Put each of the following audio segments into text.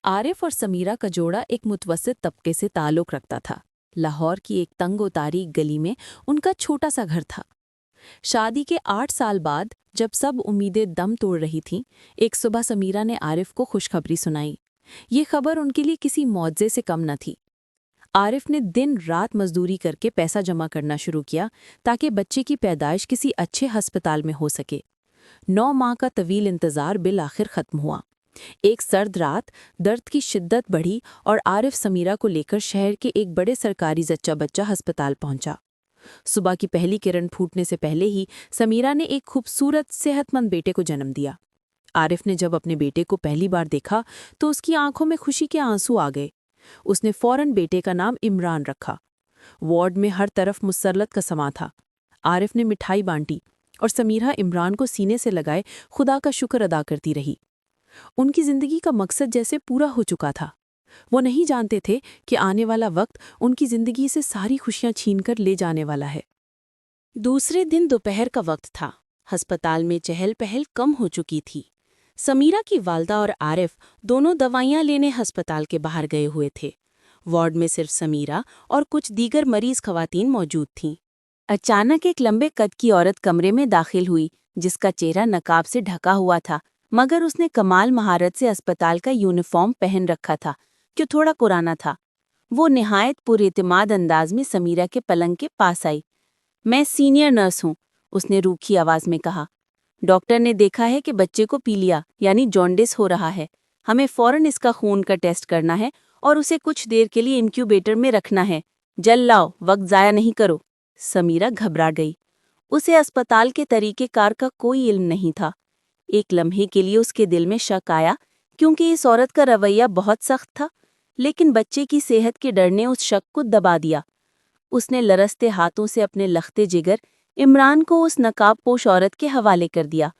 आरिफ और समीरा का जोड़ा एक मुतवस्सित तबके से ताल्लुक़ रखता था। लाहौर की एक तंग तारीक गली में उनका छोटा सा घर था। शादी के 8 साल बाद जब सब उम्मीदें दम तोड़ रही थीं, एक सुबह समीरा ने आरिफ को खुशखबरी सुनाई। ये खबर उनके लिए किसी मौजे से कम न थी। आरिफ ने दिन रात मजदूरी करके पैसा जमा करना शुरू किया ताकि बच्चे की पैदाइश किसी अच्छे अस्पताल में हो सके। 9 माह का तवील इंतज़ार बिल आखिर ख़त्म हुआ। एक सर्द रात दर्द की शिद्दत बढ़ी और आरिफ समीरा को लेकर शहर के एक बड़े सरकारी जच्चा बच्चा अस्पताल पहुंचा। सुबह की पहली किरण फूटने से पहले ही समीरा ने एक खूबसूरत सेहतमंद बेटे को जन्म दिया। आरिफ ने जब अपने बेटे को पहली बार देखा तो उसकी आंखों में खुशी के आंसू आ गए। उसने फौरन बेटे का नाम इमरान रखा। वार्ड में हर तरफ मुसर्रत का समा था। आरिफ ने मिठाई बांटी और समीरा इमरान को सीने से लगाए खुदा का शुक्र अदा करती रही। उनकी जिंदगी का मकसद जैसे पूरा हो चुका था। वो नहीं जानते थे कि आने वाला वक्त उनकी जिंदगी से सारी खुशियां छीनकर ले जाने वाला है। दूसरे दिन दोपहर का वक्त था। अस्पताल में चहल पहल कम हो चुकी थी। समीरा की वालदा और आरिफ दोनों दवाइयां लेने अस्पताल के बाहर गए हुए थे। वार्ड में सिर्फ समीरा और कुछ दीगर मरीज खवातीन मौजूद थीं। अचानक एक लंबे कद की औरत कमरे में दाखिल हुई, जिसका चेहरा नकाब से ढका हुआ था, मगर उसने कमाल महारत से अस्पताल का यूनिफॉर्म पहन रखा था, जो थोड़ा पुराना था। वो निहायत पुरएतिमाद अंदाज में समीरा के पलंग के पास आई। मैं सीनियर नर्स हूँ, उसने रूखी आवाज में कहा। डॉक्टर ने देखा है कि बच्चे को पीलिया यानी जॉन्डिस हो रहा है। हमें फौरन इसका खून का टेस्ट करना है और उसे कुछ देर के लिए इंक्यूबेटर में रखना है। जल लाओ, वक्त ज़ाया नहीं करो। समीरा घबरा गई। उसे अस्पताल के तरीक़ेकार का कोई इल्म नहीं था। एक लम्हे के लिए उसके दिल में शक आया, क्योंकि इस औरत का रवैया बहुत सख्त था, लेकिन बच्चे की सेहत के डर ने उस शक को दबा दिया। उसने लरसते हाथों से अपने लखते जिगर इमरान को उस नकाबपोश औरत के हवाले कर दिया।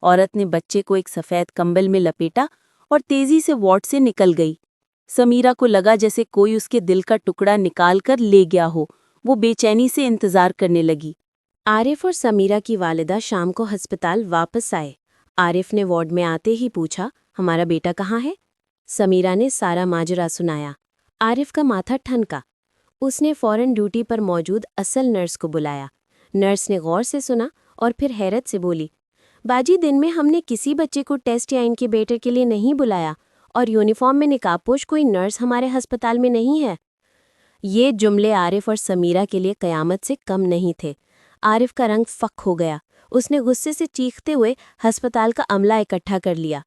औरत ने बच्चे को एक सफ़ेद कंबल में लपेटा और तेजी से वार्ड से निकल गई। समीरा को लगा जैसे कोई उसके दिल का टुकड़ा निकाल कर ले गया हो। वो बेचैनी से इंतज़ार करने लगी। आरिफ और समीरा की वालिदा शाम को अस्पताल वापस आए। आरिफ ने वार्ड में आते ही पूछा, हमारा बेटा कहाँ है? समीरा ने सारा माजरा सुनाया। आरिफ का माथा ठनका। उसने फौरन ड्यूटी पर मौजूद असल नर्स को बुलाया। नर्स ने गौर से सुना और फिर हैरत से बोली, बाजी, दिन में हमने किसी बच्चे को टेस्ट या इनक्यूबेटर के लिए नहीं बुलाया और यूनिफॉर्म में निकाबपोश कोई नर्स हमारे अस्पताल में नहीं है। ये जुमले आरिफ और समीरा के लिए कयामत से कम नहीं थे। आरिफ का रंग फक हो गया। उसने गुस्से से चीखते हुए अस्पताल का अमला इकट्ठा कर लिया।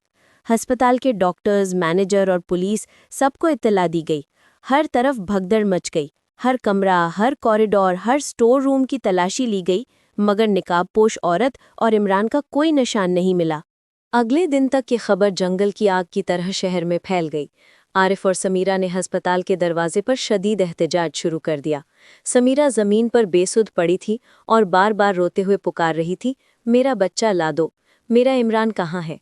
अस्पताल के डॉक्टर्स, मैनेजर और पुलिस सबको इत्तला दी गई। हर तरफ भगदड़ मच गई। हर कमरा, हर कॉरिडोर, हर स्टोर रूम की तलाशी ली गई, मगर निकाबपोश औरत और इमरान का कोई निशान नहीं मिला। अगले दिन तक ये खबर जंगल की आग की तरह शहर में फैल गई। आरिफ और समीरा ने अस्पताल के दरवाजे पर शदीद एहतजाज शुरू कर दिया। समीरा ज़मीन पर बेसुध पड़ी थी और बार बार रोते हुए पुकार रही थी, मेरा बच्चा ला दो, मेरा इमरान कहाँ है?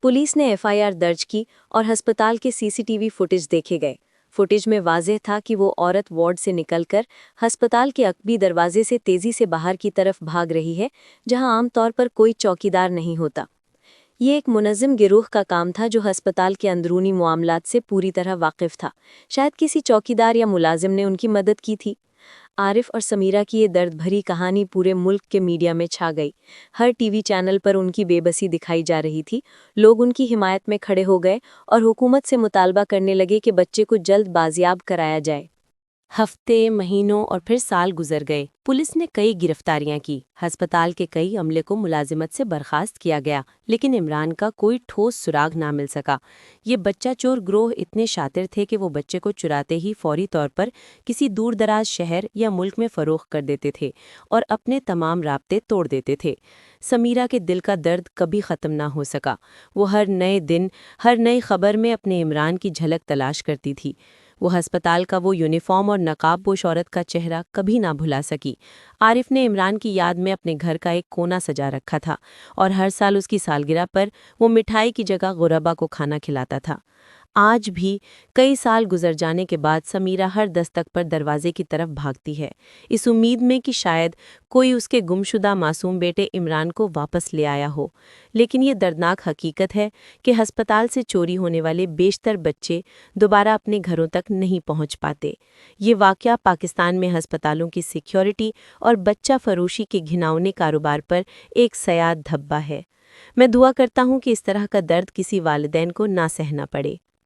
पुलिस ने एफआईआर दर्ज की और अस्पताल के सीसीटीवी फुटेज देखे गए। फुटेज में वाज़ेह था कि वो औरत वार्ड से निकलकर अस्पताल के अकबी दरवाजे से तेज़ी से बाहर की तरफ भाग रही है, जहां आमतौर पर कोई चौकीदार नहीं होता। ये एक मुनज़्ज़म गिरोह का काम था जो अस्पताल के अंदरूनी मामलात से पूरी तरह वाकिफ़ था। शायद किसी चौकीदार या मुलाजिम ने उनकी मदद की थी। आरिफ और समीरा की ये दर्द भरी कहानी पूरे मुल्क के मीडिया में छा गई। हर टीवी चैनल पर उनकी बेबसी दिखाई जा रही थी। लोग उनकी हिमायत में खड़े हो गए और हुकूमत से मुतालबा करने लगे कि बच्चे को जल्द बाजियाब कराया जाए। हफ्ते, महीनों और फिर साल गुजर गए। पुलिस ने कई गिरफ्तारियां की। अस्पताल के कई अमले को मुलाजिमत से बर्खास्त किया गया, लेकिन इमरान का कोई ठोस सुराग ना मिल सका। ये बच्चा चोर ग्रोह इतने शातिर थे कि वो बच्चे को चुराते ही फौरी तौर पर किसी दूर दराज शहर या मुल्क में फ़रोख्त कर देते थे और अपने तमाम राब्ते तोड़ देते थे। समीरा के दिल का दर्द कभी ख़त्म ना हो सका। वो हर नए दिन, हर नई खबर में अपने इमरान की झलक तलाश करती थी। वो अस्पताल का वो यूनिफॉर्म और नकाबपोश औरत का चेहरा कभी ना भुला सकी। आरिफ ने इमरान की याद में अपने घर का एक कोना सजा रखा था और हर साल उसकी सालगिरह पर वो मिठाई की जगह गुरबा को खाना खिलाता था। آج بھی کئی سال گزر جانے کے بعد سمیرہ ہر دستک پر دروازے کی طرف بھاگتی ہے، اس امید میں کہ شاید کوئی اس کے گمشدہ معصوم بیٹے عمران کو واپس لے آیا ہو، لیکن یہ دردناک حقیقت ہے کہ ہسپتال سے چوری ہونے والے بیشتر بچے دوبارہ اپنے گھروں تک نہیں پہنچ پاتے۔ یہ واقعہ پاکستان میں ہسپتالوں کی سیکیورٹی اور بچہ فروشی کے گھناؤنے کاروبار پر ایک سیاد دھبہ ہے۔ میں دعا کرتا ہوں کہ اس طرح کا درد کسی والدین کو نہ سہنا پڑے۔